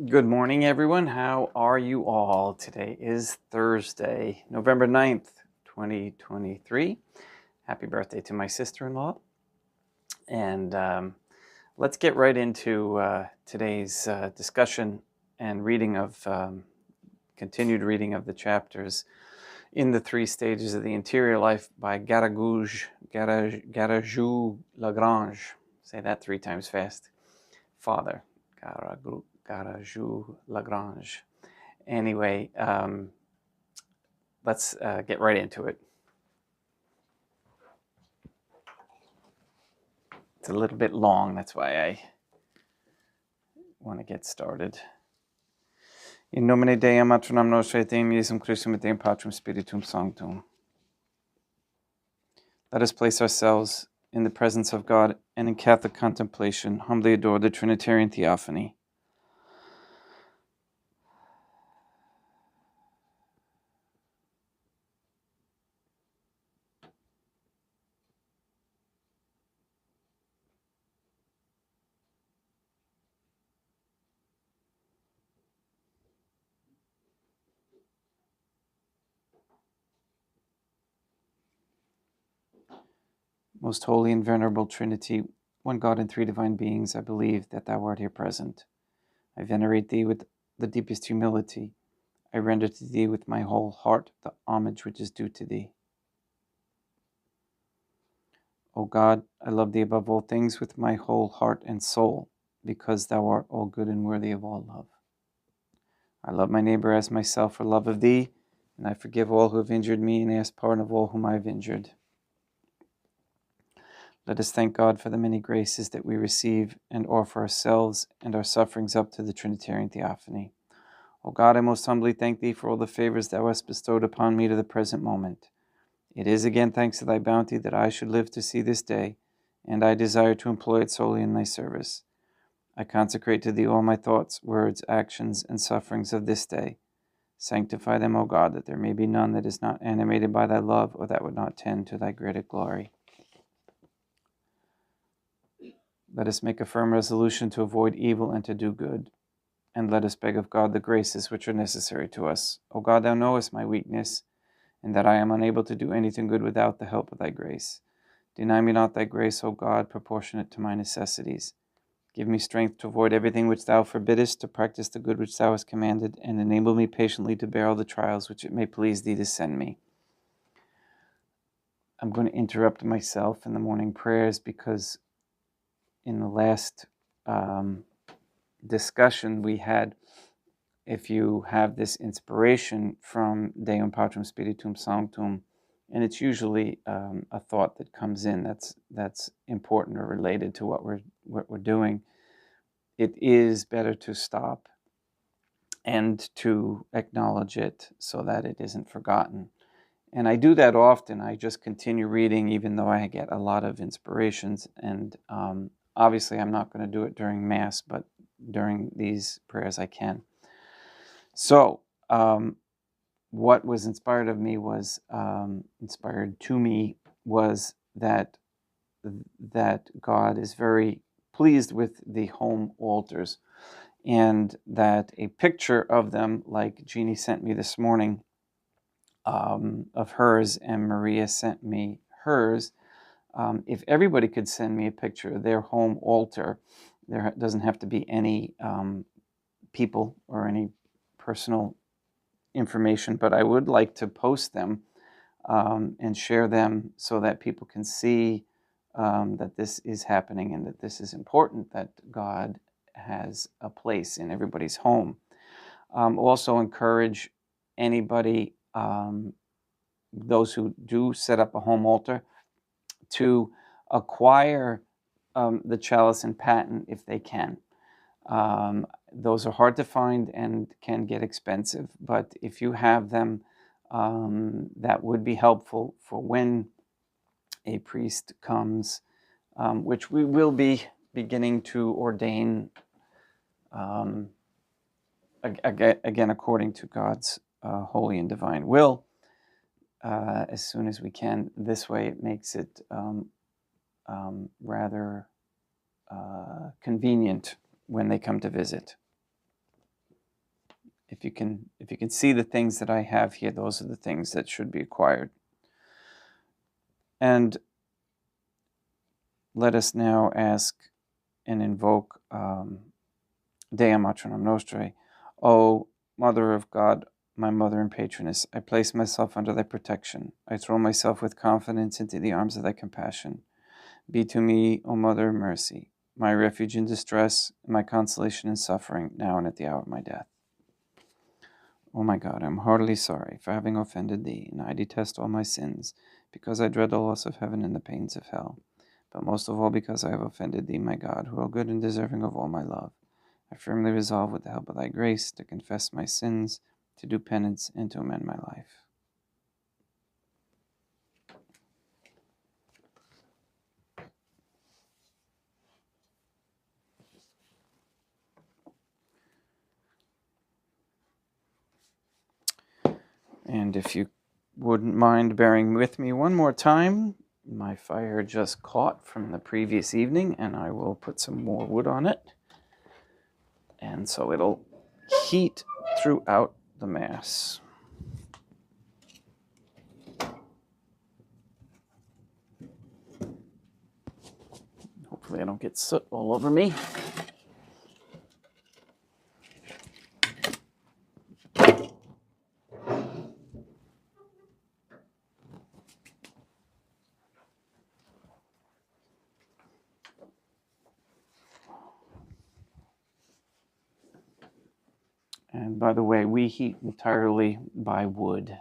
Good morning, everyone. How are you all? Today is Thursday, November 9th, 2023. Happy birthday to my sister-in-law. And let's get right into today's discussion and reading of, continued reading of the chapters in the Three Stages of the Interior Life by Garrigou Lagrange. Say that 3 times fast. Father Garrigou Lagrange. Anyway, let's get right into it. It's a little bit long, that's why I want to get started. In nomine Dei, matronam nostre, et Jesum Christum, et Patrum Spiritum Sanctum. Let us place ourselves in the presence of God and in Catholic contemplation, humbly adore the Trinitarian Theophany. Most holy and venerable Trinity, one God and three divine beings, I believe that thou art here present. I venerate thee with the deepest humility. I render to thee with my whole heart the homage which is due to thee. O God, I love thee above all things with my whole heart and soul, because thou art all good and worthy of all love. I love my neighbor as myself for love of thee, and I forgive all who have injured me and ask pardon of all whom I have injured. Let us thank God for the many graces that we receive and offer ourselves and our sufferings up to the Trinitarian Theophany. O God, I most humbly thank thee for all the favors thou hast bestowed upon me to the present moment. It is again thanks to thy bounty that I should live to see this day, and I desire to employ it solely in thy service. I consecrate to thee all my thoughts, words, actions, and sufferings of this day. Sanctify them, O God, that there may be none that is not animated by thy love, or that would not tend to thy greater glory. Let us make a firm resolution to avoid evil and to do good, and let us beg of God the graces which are necessary to us. O God, thou knowest my weakness, and that I am unable to do anything good without the help of thy grace. Deny me not thy grace, O God, proportionate to my necessities. Give me strength to avoid everything which thou forbiddest, to practice the good which thou hast commanded, and enable me patiently to bear all the trials which it may please thee to send me. I'm going to interrupt myself in the morning prayers because in the last discussion we had, if you have this inspiration from Deum Patrum Spiritum Sanctum, and it's usually a thought that comes in that's important or related to what we're doing, it is better to stop and to acknowledge it so that it isn't forgotten. And I do that often. I just continue reading even though I get a lot of inspirations. And obviously I'm not going to do it during Mass, but during these prayers I can. So what was inspired to me was that God is very pleased with the home altars, and that a picture of them, like Jeannie sent me this morning, of hers, and Maria sent me hers. If everybody could send me a picture of their home altar, there doesn't have to be any people or any personal information, but I would like to post them and share them so that people can see that this is happening and that this is important, that God has a place in everybody's home. Also encourage anybody, those who do set up a home altar, to acquire the chalice and paten if they can. Those are hard to find and can get expensive, but if you have them, that would be helpful for when a priest comes, which we will be beginning to ordain, again according to God's holy and divine will, as soon as we can. This way it makes it rather convenient when they come to visit. if you can see the things that I have here, those are the things that should be acquired. And let us now ask and invoke Dea Matronum Nostrae. O Mother of God, my Mother and Patroness, I place myself under thy protection. I throw myself with confidence into the arms of thy compassion. Be to me, O Mother of Mercy, my refuge in distress, and my consolation in suffering, now and at the hour of my death. O my God, I am heartily sorry for having offended thee, and I detest all my sins, because I dread the loss of heaven and the pains of hell. But most of all because I have offended thee, my God, who are good and deserving of all my love. I firmly resolve, with the help of thy grace, to confess my sins, to do penance, and to amend my life. And if you wouldn't mind bearing with me one more time, my fire just caught from the previous evening, and I will put some more wood on it. And so it'll heat throughout the Mass. Hopefully I don't get soot all over me. And by the way, we heat entirely by wood.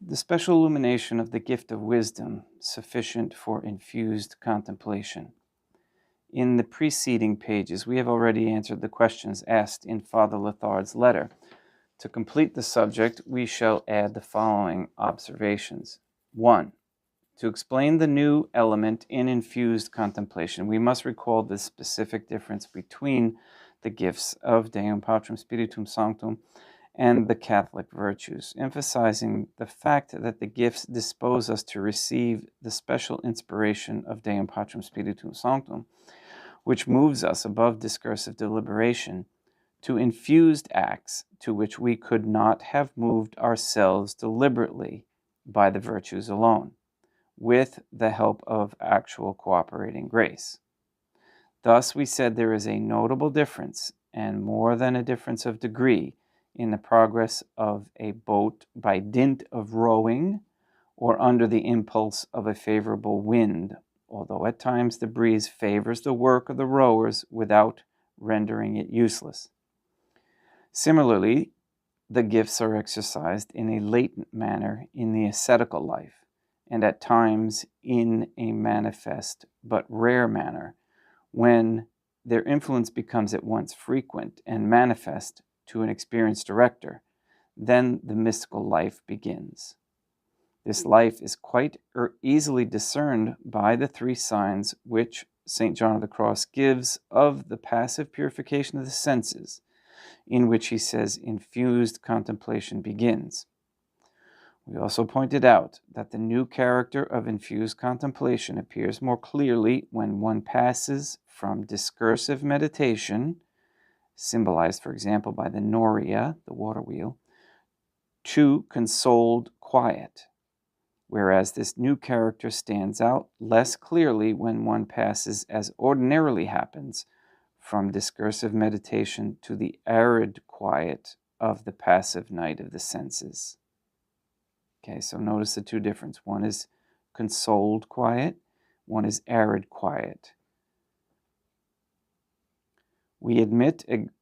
The special illumination of the gift of wisdom, sufficient for infused contemplation. In the preceding pages, we have already answered the questions asked in Father Lethard's letter. To complete the subject, we shall add the following observations. 1. To explain the new element in infused contemplation, we must recall the specific difference between the gifts of Deum Patrum Spiritum Sanctum and the Catholic virtues, emphasizing the fact that the gifts dispose us to receive the special inspiration of Deum Patrum Spiritum Sanctum, which moves us above discursive deliberation to infused acts to which we could not have moved ourselves deliberately by the virtues alone, with the help of actual cooperating grace. Thus, we said there is a notable difference, and more than a difference of degree, in the progress of a boat by dint of rowing or under the impulse of a favorable wind, although at times the breeze favors the work of the rowers without rendering it useless. Similarly, the gifts are exercised in a latent manner in the ascetical life, and at times in a manifest but rare manner, when their influence becomes at once frequent and manifest to an experienced director. Then the mystical life begins. This life is quite easily discerned by the three signs which St. John of the Cross gives of the passive purification of the senses, in which he says infused contemplation begins. We also pointed out that the new character of infused contemplation appears more clearly when one passes from discursive meditation, symbolized, for example, by the noria, the water wheel, to consoled quiet, whereas this new character stands out less clearly when one passes, as ordinarily happens, from discursive meditation to the arid quiet of the passive night of the senses. Okay, so notice the two differences. One is consoled quiet, one is arid quiet.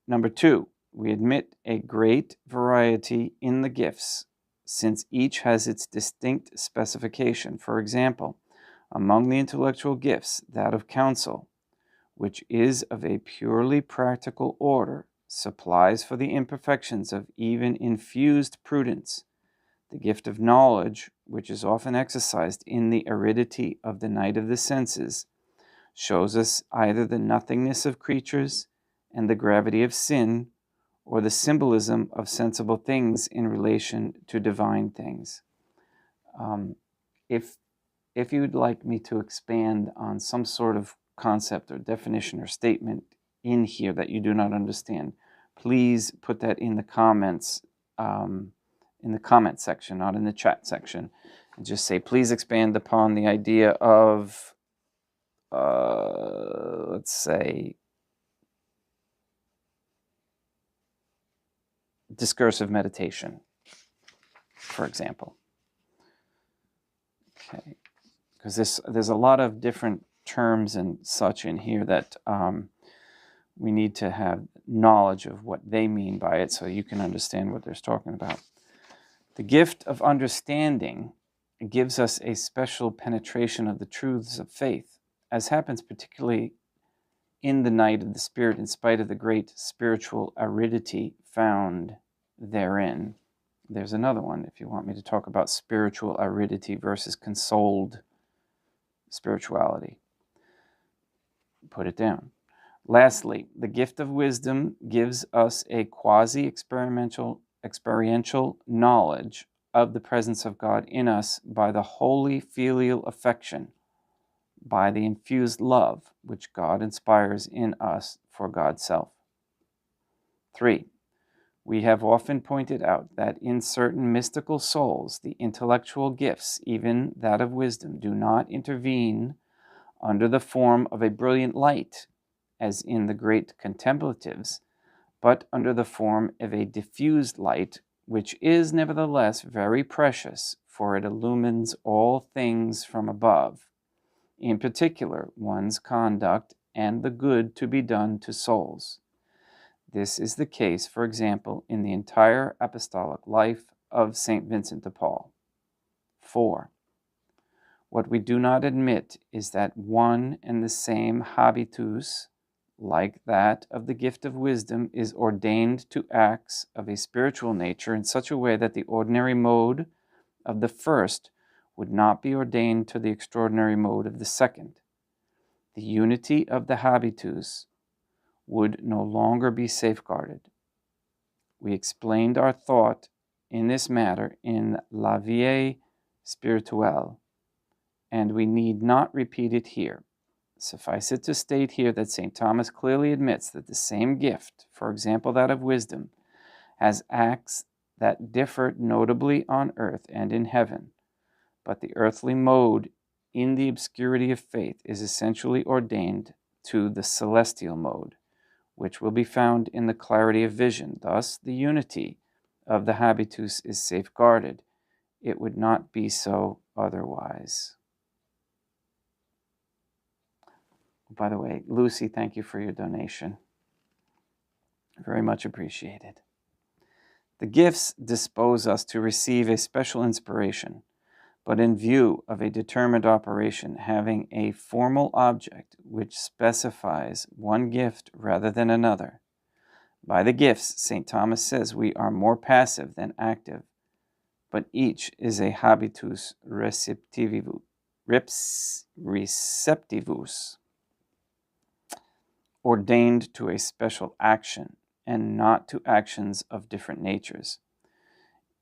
Number two, we admit a great variety in the gifts, since each has its distinct specification. For example, among the intellectual gifts, that of counsel, which is of a purely practical order, supplies for the imperfections of even infused prudence. The gift of knowledge, which is often exercised in the aridity of the night of the senses, shows us either the nothingness of creatures and the gravity of sin, or the symbolism of sensible things in relation to divine things. If you'd like me to expand on some sort of concept or definition or statement in here that you do not understand, please put that in the comments, in the comment section, not in the chat section. And just say, please expand upon the idea of, let's say, discursive meditation, for example. Okay, because there's a lot of different terms and such in here that we need to have knowledge of what they mean by it so you can understand what they're talking about. The gift of understanding gives us a special penetration of the truths of faith, as happens particularly in the night of the Spirit, in spite of the great spiritual aridity found therein. There's another one, if you want me to talk about spiritual aridity versus consoled spirituality. Put it down. Lastly, the gift of wisdom gives us a quasi-experiential knowledge of the presence of God in us by the holy filial affection, by the infused love which God inspires in us for God's self. 3. We have often pointed out that in certain mystical souls, the intellectual gifts, even that of wisdom, do not intervene under the form of a brilliant light, as in the great contemplatives, but under the form of a diffused light, which is nevertheless very precious, for it illumines all things from above, in particular one's conduct and the good to be done to souls. This is the case, for example, in the entire apostolic life of St. Vincent de Paul. 4. What we do not admit is that one and the same habitus, like that of the gift of wisdom, is ordained to acts of a spiritual nature in such a way that the ordinary mode of the first would not be ordained to the extraordinary mode of the second. The unity of the habitus would no longer be safeguarded. We explained our thought in this matter in La Vie Spirituelle, and we need not repeat it here. Suffice it to state here that St. Thomas clearly admits that the same gift, for example that of wisdom, has acts that differ notably on earth and in heaven, but the earthly mode in the obscurity of faith is essentially ordained to the celestial mode, which will be found in the clarity of vision. Thus, the unity of the habitus is safeguarded. It would not be so otherwise. By the way, Lucy, thank you for your donation. Very much appreciated. The gifts dispose us to receive a special inspiration, but in view of a determined operation having a formal object which specifies one gift rather than another. By the gifts, St. Thomas says we are more passive than active, but each is a habitus receptivus, ordained to a special action, and not to actions of different natures.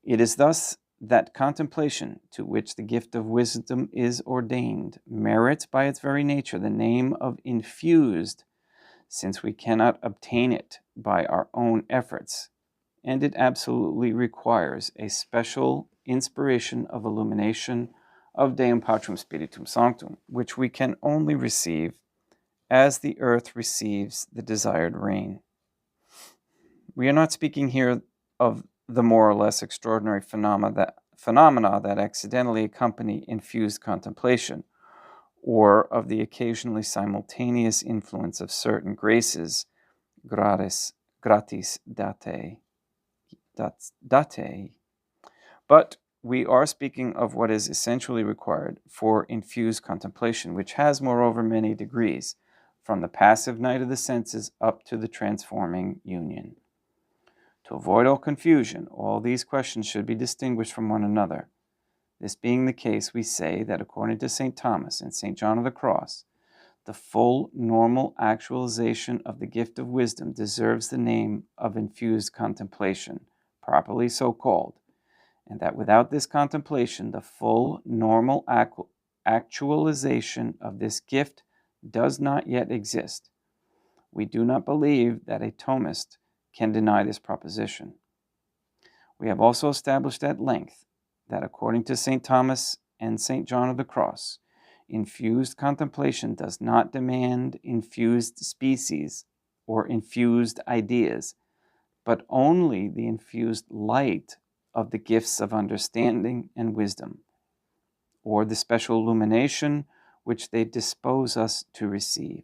It is thus that contemplation, to which the gift of wisdom is ordained, merits by its very nature the name of infused, since we cannot obtain it by our own efforts, and it absolutely requires a special inspiration of illumination of Deum Patrum Spiritum Sanctum, which we can only receive as the earth receives the desired rain. We are not speaking here of the more or less extraordinary phenomena that accidentally accompany infused contemplation, or of the occasionally simultaneous influence of certain graces, gratis date. But we are speaking of what is essentially required for infused contemplation, which has, moreover, many degrees, from the passive night of the senses up to the transforming union. To avoid all confusion, all these questions should be distinguished from one another. This being the case, we say that according to St. Thomas and St. John of the Cross, the full normal actualization of the gift of wisdom deserves the name of infused contemplation, properly so called, and that without this contemplation, the full normal actualization of this gift does not yet exist. We do not believe that a Thomist can deny this proposition. We have also established at length that according to St. Thomas and St. John of the Cross, infused contemplation does not demand infused species or infused ideas, but only the infused light of the gifts of understanding and wisdom, or the special illumination which they dispose us to receive.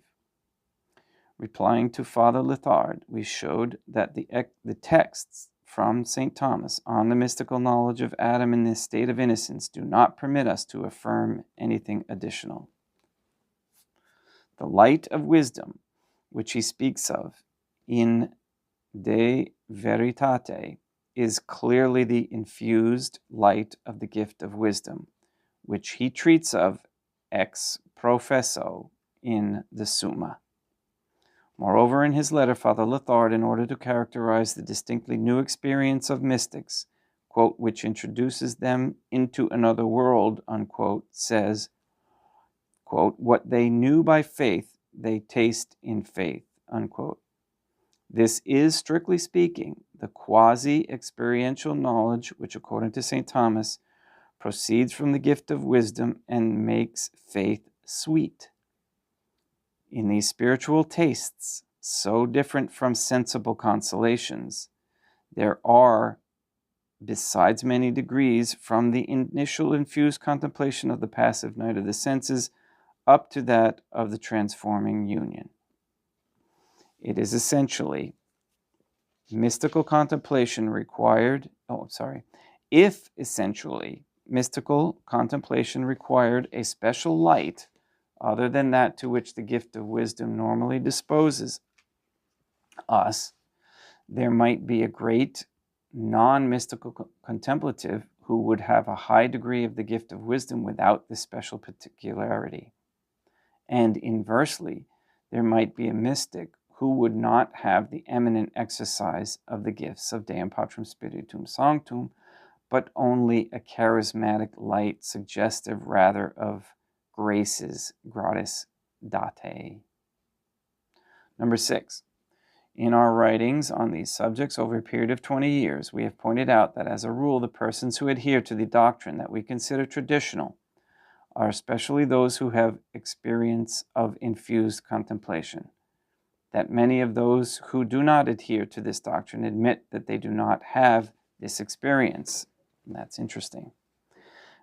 Replying to Father Lethard, we showed that the texts from St. Thomas on the mystical knowledge of Adam in this state of innocence do not permit us to affirm anything additional. The light of wisdom, which he speaks of in De Veritate, is clearly the infused light of the gift of wisdom, which he treats of ex professo in the Summa. Moreover, in his letter, Father Lethard, in order to characterize the distinctly new experience of mystics, quote, which introduces them into another world, unquote, says, quote, what they knew by faith, they taste in faith, unquote. This is, strictly speaking, the quasi-experiential knowledge which, according to St. Thomas, proceeds from the gift of wisdom and makes faith sweet. In these spiritual tastes, so different from sensible consolations, there are, besides many degrees, from the initial infused contemplation of the passive night of the senses up to that of the transforming union. It is essentially mystical contemplation required, if essentially mystical contemplation required a special light other than that to which the gift of wisdom normally disposes us, there might be a great non-mystical contemplative who would have a high degree of the gift of wisdom without this special particularity. And inversely, there might be a mystic who would not have the eminent exercise of the gifts of Deum Patrum Spiritum Sanctum, but only a charismatic light suggestive rather of graces, gratis date. Number 6. In our writings on these subjects over a period of 20 years, we have pointed out that as a rule, the persons who adhere to the doctrine that we consider traditional are especially those who have experience of infused contemplation. That many of those who do not adhere to this doctrine admit that they do not have this experience. And that's interesting.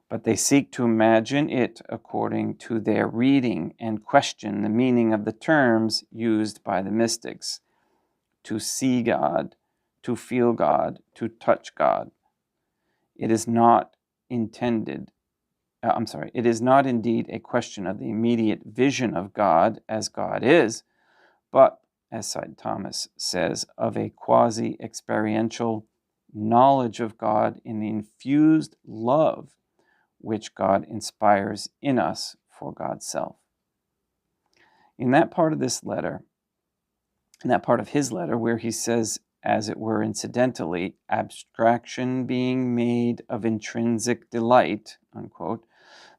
But they seek to imagine it according to their reading and question the meaning of the terms used by the mystics. To see God, to feel God, to touch God. It is not indeed a question of the immediate vision of God as God is, but, as St. Thomas says, of a quasi-experiential knowledge of God in the infused love which God inspires in us for God's self. In that part of his letter, where he says, as it were incidentally, abstraction being made of intrinsic delight, unquote,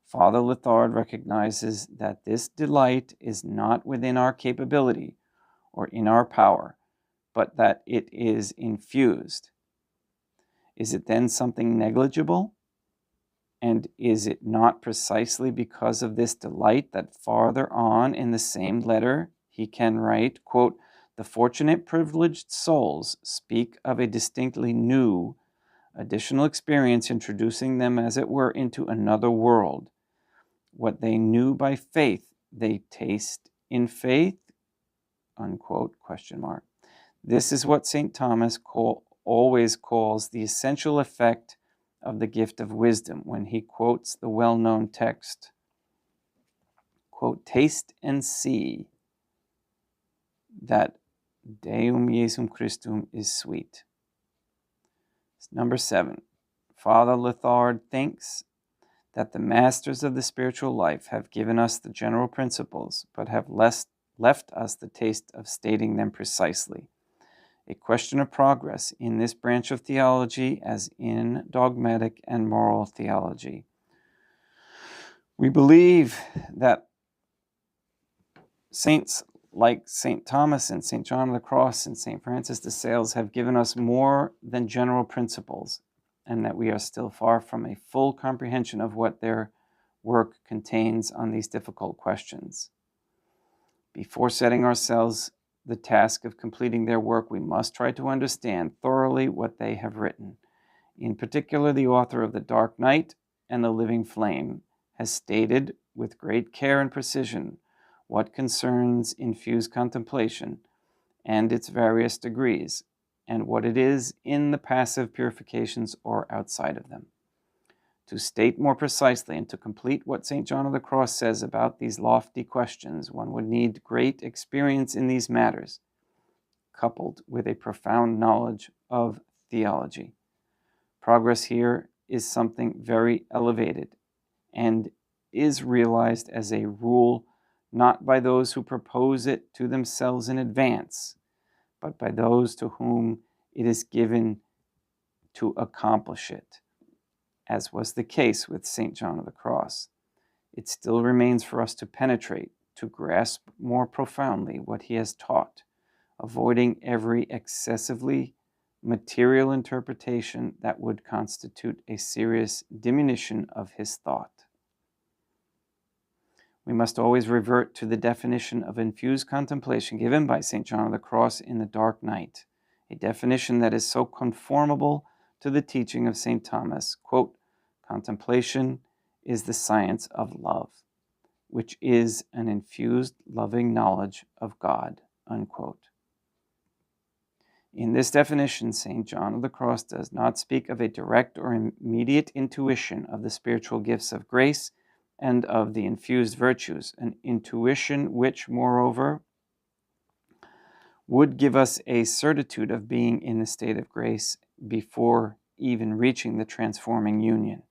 Father Lethard recognizes that this delight is not within our capability or in our power, but that it is infused. Is it then something negligible? And is it not precisely because of this delight that farther on in the same letter he can write, quote, the fortunate privileged souls speak of a distinctly new, additional experience introducing them, as it were, into another world. What they knew by faith, they taste in faith, unquote, question mark. This is what St. Thomas always calls the essential effect of the gift of wisdom when he quotes the well-known text, quote, taste and see that Deum Jesum Christum is sweet. Number 7, Father Lethard thinks that the masters of the spiritual life have given us the general principles, but have left us the taste of stating them precisely. A question of progress in this branch of theology as in dogmatic and moral theology. We believe that Saints like St. Thomas and St. John of the Cross and St. Francis de Sales, have given us more than general principles, and that we are still far from a full comprehension of what their work contains on these difficult questions. Before setting ourselves the task of completing their work, we must try to understand thoroughly what they have written. In particular, the author of The Dark Night and The Living Flame has stated with great care and precision what concerns infused contemplation and its various degrees, and what it is in the passive purifications or outside of them. To state more precisely and to complete what St. John of the Cross says about these lofty questions, one would need great experience in these matters, coupled with a profound knowledge of theology. Progress here is something very elevated and is realized as a rule not by those who propose it to themselves in advance, but by those to whom it is given to accomplish it, as was the case with St. John of the Cross. It still remains for us to penetrate, to grasp more profoundly what he has taught, avoiding every excessively material interpretation that would constitute a serious diminution of his thought. We must always revert to the definition of infused contemplation given by St. John of the Cross in The Dark Night, a definition that is so conformable to the teaching of St. Thomas. Quote, "Contemplation is the science of love, which is an infused loving knowledge of God." Unquote. In this definition, St. John of the Cross does not speak of a direct or immediate intuition of the spiritual gifts of grace and of the infused virtues, an intuition which, moreover, would give us a certitude of being in the state of grace before even reaching the transforming union.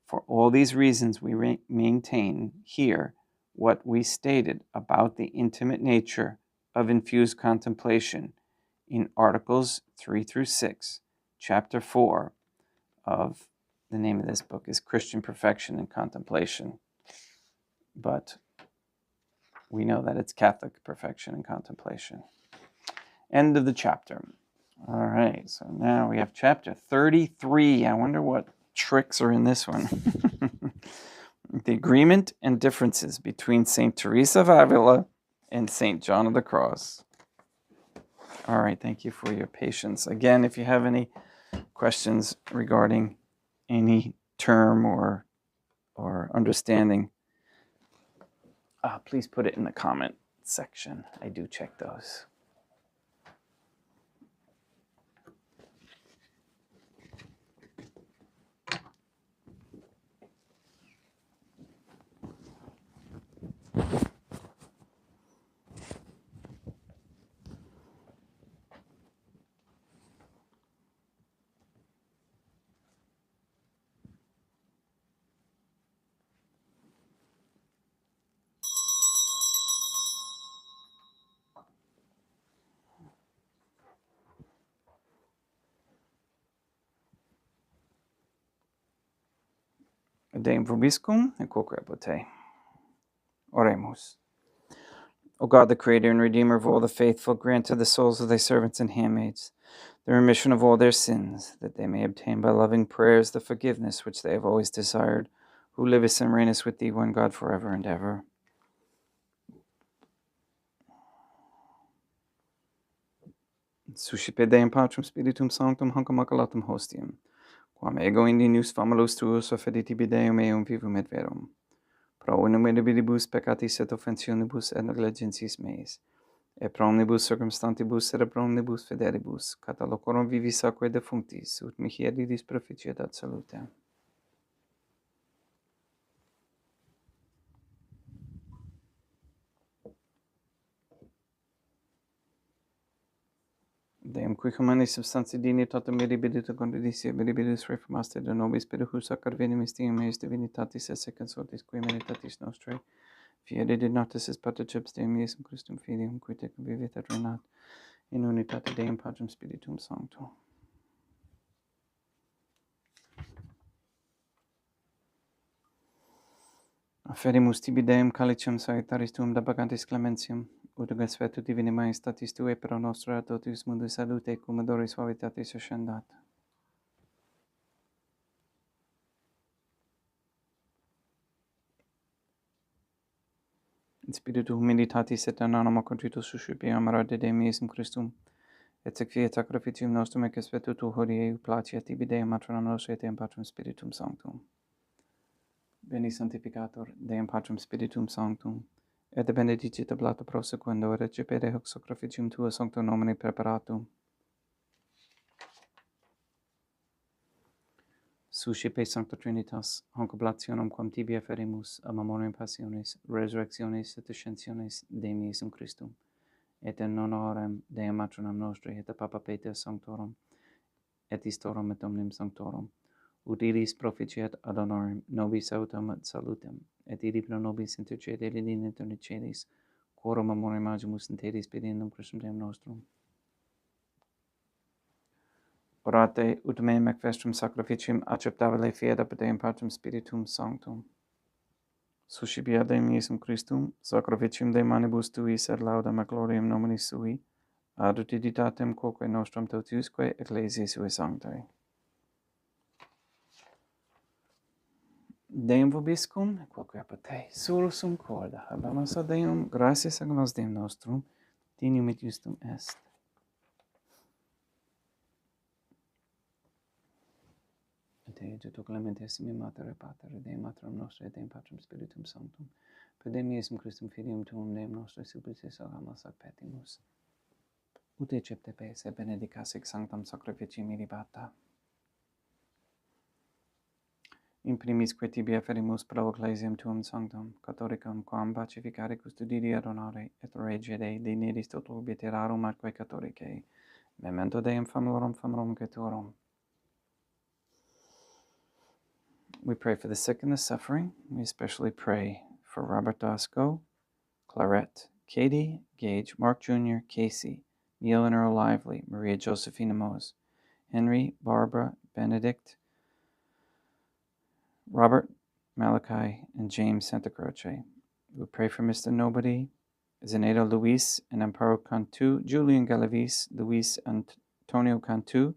For all these reasons, we maintain here what we stated about the intimate nature of infused contemplation in Articles 3 through 6, Chapter 4 of, the name of this book is Christian Perfection and Contemplation, but we know that it's Catholic Perfection and Contemplation. End of the chapter. All right, so now we have chapter 33. I wonder what tricks are in this one. The agreement and differences between St. Teresa of Avila and St. John of the Cross. All right, thank you for your patience. Again, if you have any questions regarding any term or understanding, please put it in the comment section. I do check those. Deum vobiscum et quoque repute. Oremus. O God, the Creator and Redeemer of all the faithful, grant to the souls of thy servants and handmaids the remission of all their sins, that they may obtain by loving prayers the forgiveness which they have always desired, who livest and reignest with thee, one God, forever and ever. Suscipe Deum Patrum Spiritum Sanctum Hanc Immaculatum Hostium, quam ego indinius famulus tuus offeditibi Deum eum vivum et verum, pro unum edibidibus peccatis et offensionibus et negligencies meis, et pro omnibus circumstantibus et pro omnibus federibus, catalocorum vivis aquae defunctis, ut mihi edidis proficietat salutem. Deum qui humanis substantia dignitatem eribidit condidisia beribidis reformaste de nobis pedihus ac arvenim stium meis divinitatis esse consortis qui meritatis nostrae, fieri de notis es patriceps Deum Iesum Christum filium, qui te convivit et reinat in unitate Deum Patrum Spiritum Sanctum. Afferimus tibi Deum calicem salutaris tuum da pagantis clementium, ut vesvetu divini maestatis tue pro nostra totus mundus salute cum odore suavitatis ascendat. In spiritu humilitatis et anonimo contritus suscipiam rade de meisum Christum, et sequiet sacrificium nostrum ec vesvetu tu hodie placia tibi Deum matronam nostre et Deum Patrum Spiritum Sanctum. Beni sanctificator Deum Patrum Spiritum Sanctum, et benedicit oblata prosequendo, et recepere hoc sacrificium tua sancto nomine preparatum. Suscipe Sancta Trinitas, hanc oblationem quam tibi efferimus, a memoriam passionis, resurrectionis et ascensionis Dei Iesum Christum, et in honorem Deum matronam nostri et a Papa Peter Sanctorum, et istorum et omnium Sanctorum, ut illis proficiat ad honorem nobis autem et salutem, et illi pro nobis intercede in eterne celis, quorum memoriam agimus in te spediendum Christum Deum nostrum. Orate ut meum ec vestrum sacrificium acceptabile fiat ab Deum Patrum Spiritum Sanctum. Suscipiat Deum Iesum Christum, sacrificium de manibus tuis et laudam et gloriam nomini sui, ad utilitatem quoque nostrum totiusque ecclesiae sui sanctae. Deum vobiscum, quoque apud te, sursum corda, habemus ad Deum, gratias agamos Deum nostrum, dignum et justum est. Et ea tu clementes mi mater pater, Deum matrum nostre, et Deum Patrum Spiritum Sanctum, per Deum Iesum Christum filium tuum, Deum nostre supplices oramus ac petimus. Ut recepte pes et benedicas ex sanctam sacrificium ilibata. In primisque tibi efferimus pro ecclesiam tuum sanctam, catholicam, quam pacificare custodire ad honore, et regere dineris toto obiterarum atque catholicae, memento Deum famorum Creatorum. We pray for the sick and the suffering. We especially pray for Robert Dosco, Clarette, Katie, Gage, Mark Jr., Casey, Neil and Earl Lively, Maria Josephina Mose, Henry, Barbara, Benedict, Robert, Malachi, and James Santa Croce. We pray for Mr. Nobody, Zenedo Luis and Amparo Cantu, Julian Galavis, Luis Antonio Cantu,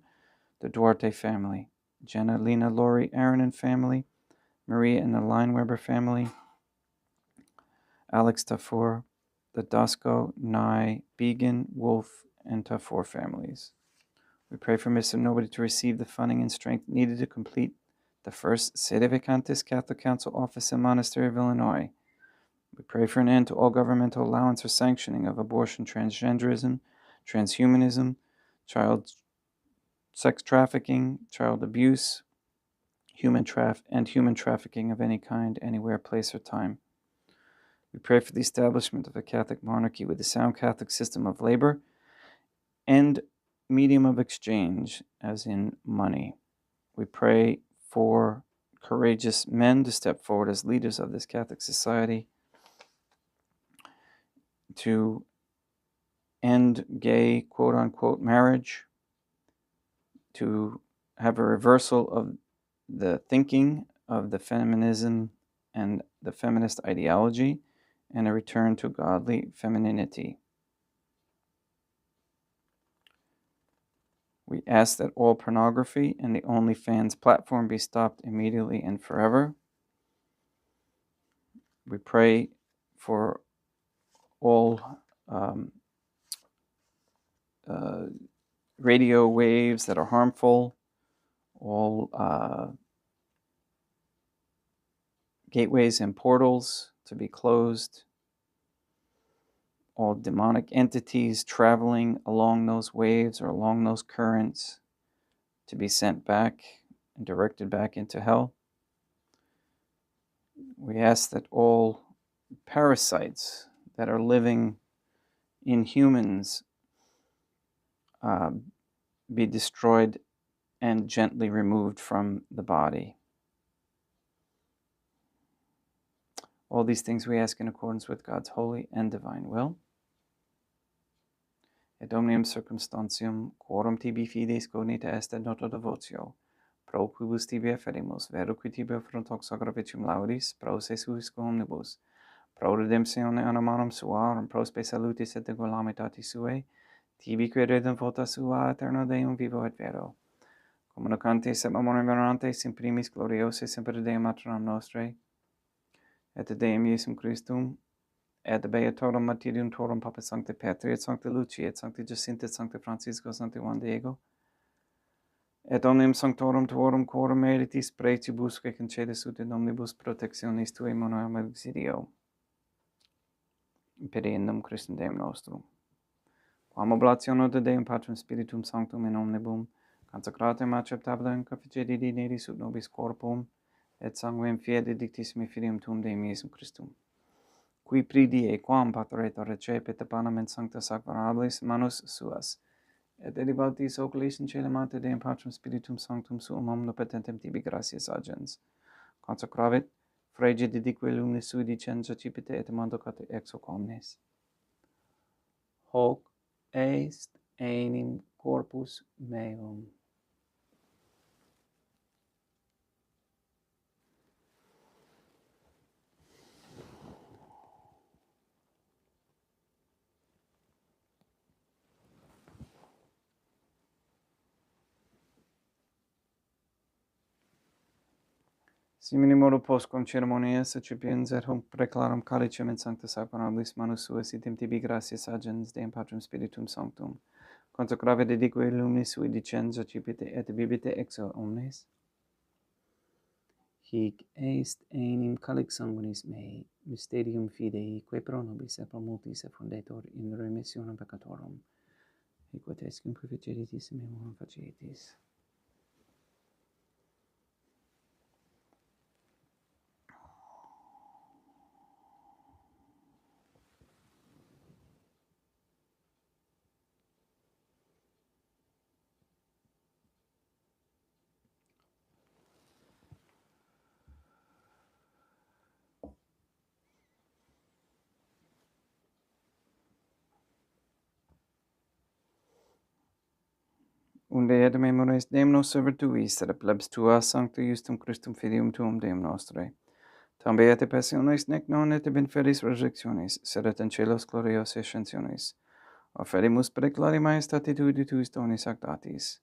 the Duarte family, Jenna, Lena, Lori, Aaron and family, Maria and the Lineweber family, Alex Tafour, the Dosco, Nye, Began, Wolf, and Tafour families. We pray for Mr. Nobody to receive the funding and strength needed to complete the first Sede Vacantis Catholic Council office in Monastery of Illinois. We pray for an end to all governmental allowance or sanctioning of abortion, transgenderism, transhumanism, child sex trafficking, child abuse, human trafficking of any kind, anywhere, place, or time. We pray for the establishment of a Catholic monarchy with a sound Catholic system of labor and medium of exchange, as in money. We pray for courageous men to step forward as leaders of this Catholic society, to end gay, quote-unquote, marriage, to have a reversal of the thinking of the feminism and the feminist ideology, and a return to godly femininity. We ask that all pornography and the OnlyFans platform be stopped immediately and forever. We pray for all radio waves that are harmful, all gateways and portals to be closed, all demonic entities traveling along those waves or along those currents to be sent back and directed back into hell. We ask that all parasites that are living in humans be destroyed and gently removed from the body. All these things we ask in accordance with God's holy and divine will. Et omnium circumstantium, quorum tibi fides cognita est et nota devotio, pro quibus tibi efferimus, vero qui tibi affront hoc sacrificium laudis, pro se suisque omnibus, pro redemptione animarum suarum, prospe salutis et calamitatis suae, tibi quid redem vota sua aeterno Deum vivo et vero. Communicantes et memoriam venerantes in primis gloriose semper Deum maternam nostrae, et Deum Iesum Christum, et beatorum martyrium torum Papa Sancte Petri, et Sancte Lucia, et Sancte Jacinta, et Sancte Francisco, Sancte Juan Diego, et omnium sanctorum tuorum quorum meritis precibusque concedis ut in omnibus protectionis tuae monoam auxilio, per innum Christum Deum nostrum. Quam oblationem de Deum Patrum Spiritum Sanctum in omnibum, consecratem acceptabilem configedi dineris ut nobis corpum, et sanguinem fieri dictissimi filium tuum Deum Iesum Christum. Qui pridie quam pateretor recepit panem in sancta sacramentablis manus suas, et edibatis oculis in caelum ante Deum Patrum Spiritum Sanctum suum omnipotentem tibi gratias agens. Consecravit, frege didique luminis sui dicens accipite et manducat ex hoc omnes. Hoc est enim corpus meum. Simini modo postquam ceremonias accipiens et hoc preclaram calicem in sancta sacramentablis manus suas item tibi gratias agens Deum Patrum Spiritum Sanctum. Consecrave dedique luminis sui dicens accipite et bibite ex omnes. Hic est enim calix sanguinis mei, mysterium fidei, quae pro nobis et pro multis effundetur in remissionem peccatorum. Hic ut est cum proficeritis memoram facietis. Unde et memores Deum nos server tuis, et plebs tua sancto justum Christum filium tuum Deum nostre. Tam beate passiones nec non et ab inferis resurrectionis, sed et in celos gloriose ascensionis. Offerimus preclari maestati tui de tuis donis ac datis.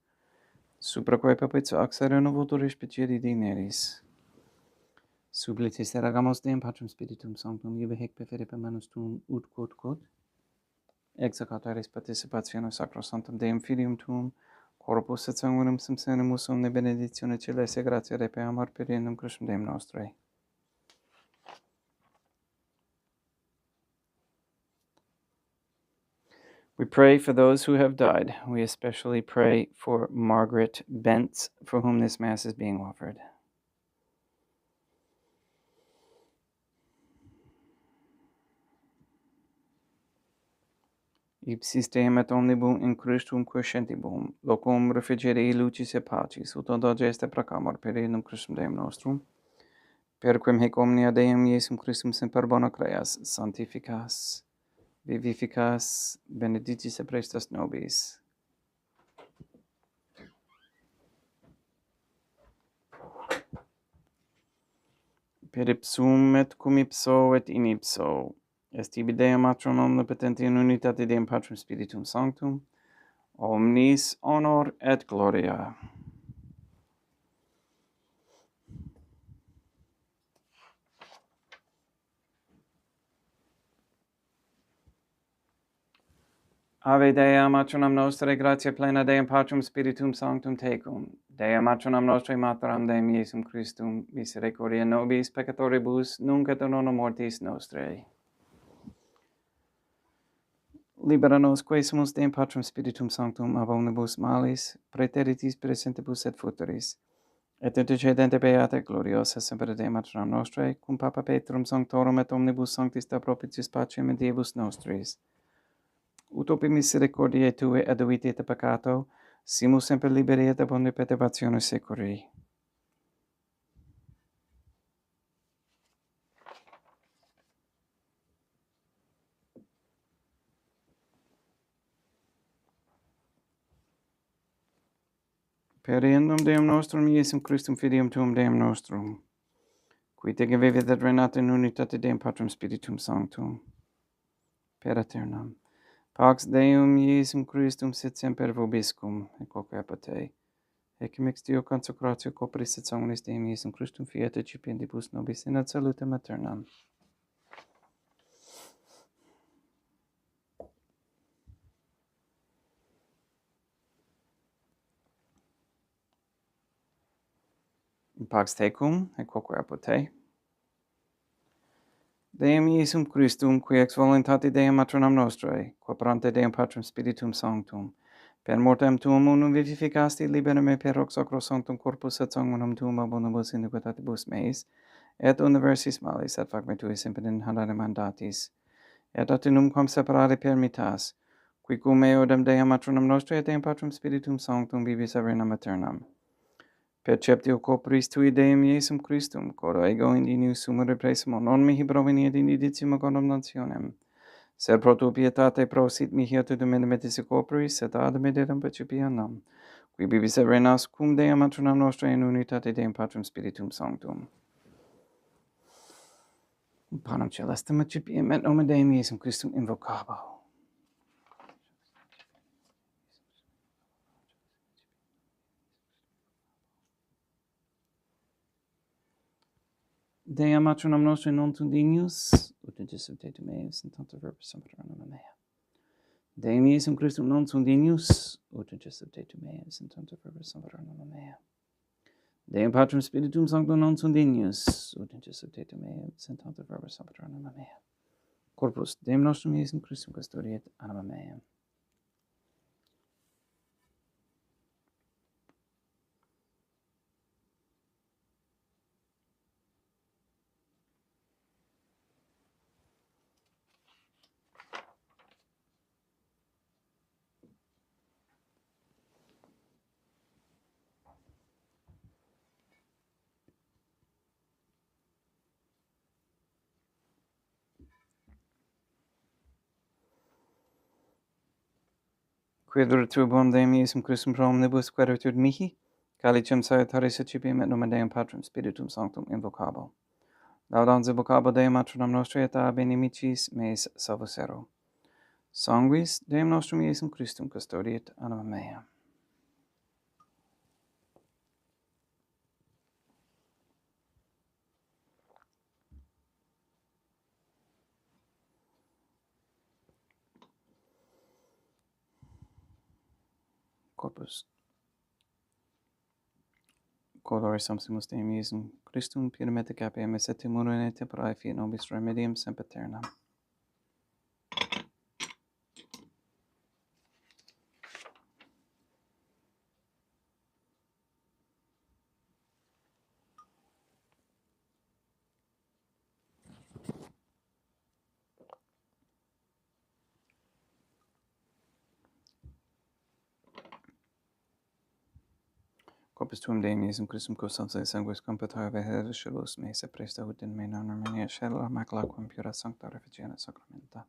Supra quae perpetua accere novotur speciedi dineris. Sublitis eragamos Deum Patrum Spiritum Sanctum, ibe hec perfere per manus tuum ut quod, execateris participationis sacrosanctum Deum Filium tuum, corpus et sanguinem subsenimus omne benedictione celeste gratia repeamur per innum Christum Deum nostre. We pray for those who have died. We especially pray for Margaret Bentz, for whom this Mass is being offered. Ipsis Deum et omnibus in Christum quiescentibus, locum refrigerii lucis et pacis, ut ad geste procamur per innum Christum Deum nostrum, per quem hic omnia Deum Iesum Christum semper bona creas, sanctificas, vivificas, benedictis et prestas nobis. Per ipsum et cum ipso et in ipso, est ibi Deum Matron omnipotenti in unitate Deum Patrum Spiritum Sanctum, omnis honor et gloria. Ave Dea Matronam Nostrae, gratia plena Deum Patrum Spiritum Sanctum tecum. Dea Matronam Nostrae, Materam Deum Iesum Christum, misericordia nobis peccatoribus, nunc et in hora mortis nostrae. Libera nos quae sumus Deum Patrum Spiritum Sanctum ab omnibus malis, praeteritis presentibus et futuris, et intercedente beata gloriosa semper Dei Matronam Nostrae, cum Papa Petrum Sanctorum et omnibus sanctis da propitius pacem et Diebus nostris. Ut opi misericordiae Tue aduiti et peccato, simus semper liberi et ab omni perturbatione securi. Per innum Deum nostrum Iesum Christum Filium Tuum Deum nostrum, qui te vivet et renat in unitate Deum Patrum Spiritum Sanctum, per aeternam. Pax Deum Iesum Christum sit semper vobiscum, et quoque apate. Ec mixtio consecratio copris et sanguinis Deum Iesum Christum fiat et cipiendibus nobis in ad salutem aeternam. Pax tecum, et quoque apate. Deum Iesum Christum, qui ex voluntate Deum matronam nostrae, quaprante Deum Patrum Spiritum Sanctum, per mortem tuum unum vivificasti, libera me per hoc sacro sanctum corpus et sanguinum tuum abonibus iniquitatibus meis, et universis malis, et fac me tui semper in handare mandatis, et atinum quam separare permittas, qui cum eodem Deum matronam nostrae et Deum Patrum Spiritum Sanctum vivis arenam aeternam. Perceptio corporis tui Deum Iesum Christum, coro ego indinius sumere presimo, non mihi proveniet in indicium condemnationem, sed pro tu pietate prosit mihi attudum in metis corporis, et ad medidum percipiendam, qui vivis et renas cum Deum matronam nostrae in unitate Deum Patrum Spiritum Sanctum. Panem celestem accipiem et nomen Deum Iesum Christum invocabo. Deum matronam nostrae non tundinius, ut ingesum tetum meus, in tanto verbis semperanum mea. Deum Iesum Christum non tundinius, ut ingesum tetum meus, in tanto verbis semperanum mea. Deum Patrum Spiritum Sanctum non tundinius, ut ingesum tetum meus, in tanto verbis semperanum mea. Corpus Deum nostrum Iesum Christum custodiet anima meam. Quid turbum Deum Iesum Christum pro omnibus queritur mihi, calicem salutaris accipiem et nomen Deum Patrum Spiritum Sanctum invocabo. Laudans invocabo Deum matronam nostrae et ab inimicis meis salvusero. Sanguis Deum nostrum Iesum Christum custodiet anima mea. Corpus Coloris sumpsimus Deum Iesum Christum pidem et capiem et timur in tempore fiat nobis remedium sempiternam. Corpus tuum Deum Iesum Christum custans et sanguis competare veheris scelus meis et presta ut in me non armenia scella macula quam pura sancta refugiana sacramenta.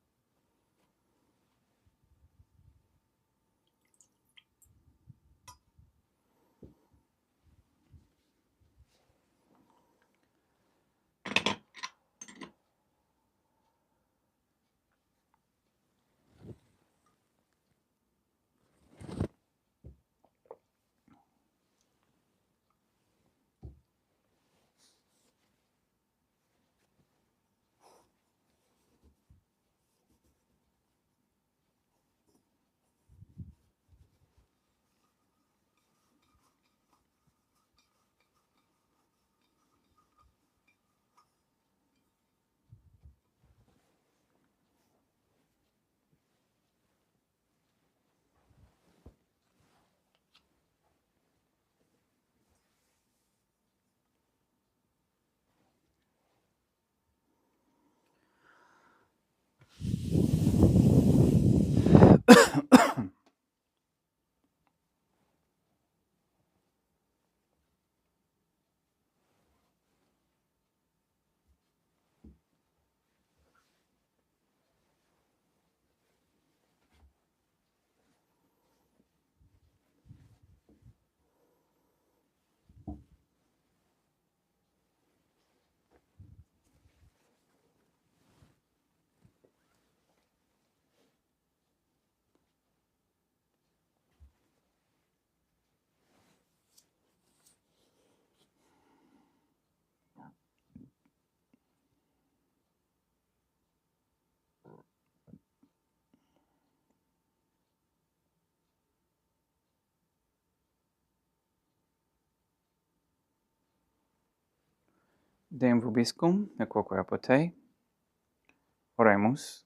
Deum vobiscum, et quoque apote. Oremus.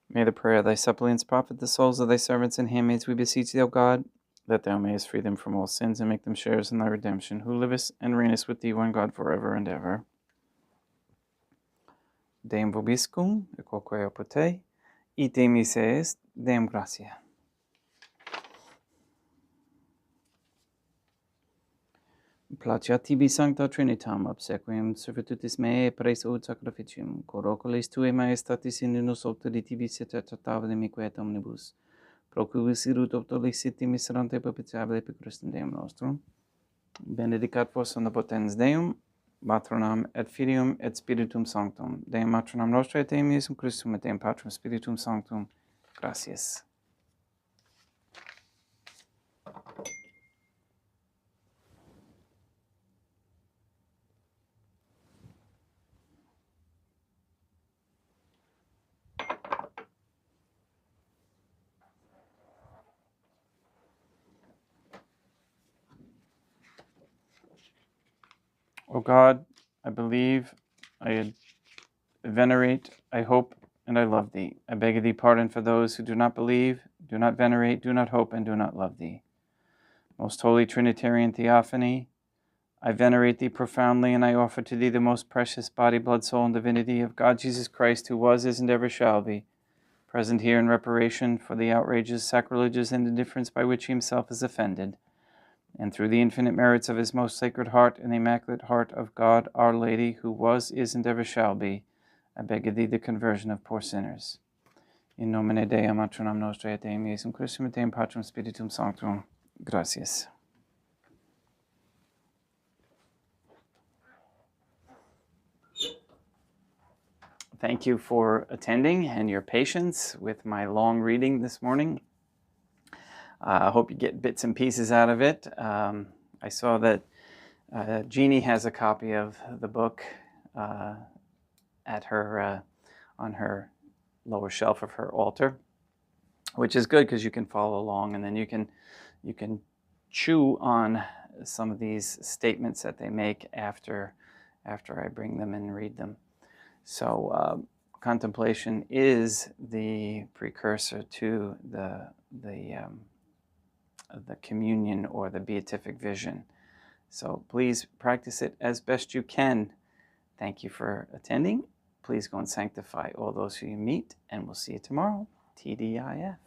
May the prayer of thy suppliants profit the souls of thy servants and handmaids, we beseech thee, O God, that thou mayest free them from all sins and make them sharers in thy redemption, who livest and reignest with thee, one God, forever and ever. Deum vobiscum, et quoque apote. Ite miseis, Deum gratia. Placia tibi sancta Trinitam obsequium servitutis meae praes ut sacrificium, corocolis tuae majestatis in unus auctoritibus et tratavim et omnibus, procubus irut optoliciti miserante propitiabile per Christum Deum nostrum. Benedicat vos omnipotens Deum, Patronam et Filium et Spiritum Sanctum, Deum Matronam nostra et Deum Iesum Christum et Deum Patrum Spiritum Sanctum. Gratias. O God, I believe, I venerate, I hope, and I love thee. I beg of thee pardon for those who do not believe, do not venerate, do not hope, and do not love thee. Most holy Trinitarian Theophany, I venerate thee profoundly, and I offer to thee the most precious body, blood, soul, and divinity of God Jesus Christ, who was, is, and ever shall be, present here in reparation for the outrages, sacrileges, and indifference by which he himself is offended, and through the infinite merits of his most sacred heart and the immaculate heart of God, our Lady, who was, is, and ever shall be, I beg of thee the conversion of poor sinners. In nomine Dei, Matronam Nostrae, et Deum Iesum Christum, et Deum Patrum Spiritum Sanctum. Gracias. Thank you for attending and your patience with my long reading this morning. I hope you get bits and pieces out of it. I saw that Jeannie has a copy of the book at her on her lower shelf of her altar, which is good because you can follow along, and then you can chew on some of these statements that they make after I bring them and read them. So contemplation is the precursor to the communion or the beatific vision. So please practice it as best you can. Thank you for attending. Please go and sanctify all those who you meet, and we'll see you tomorrow. TDIF.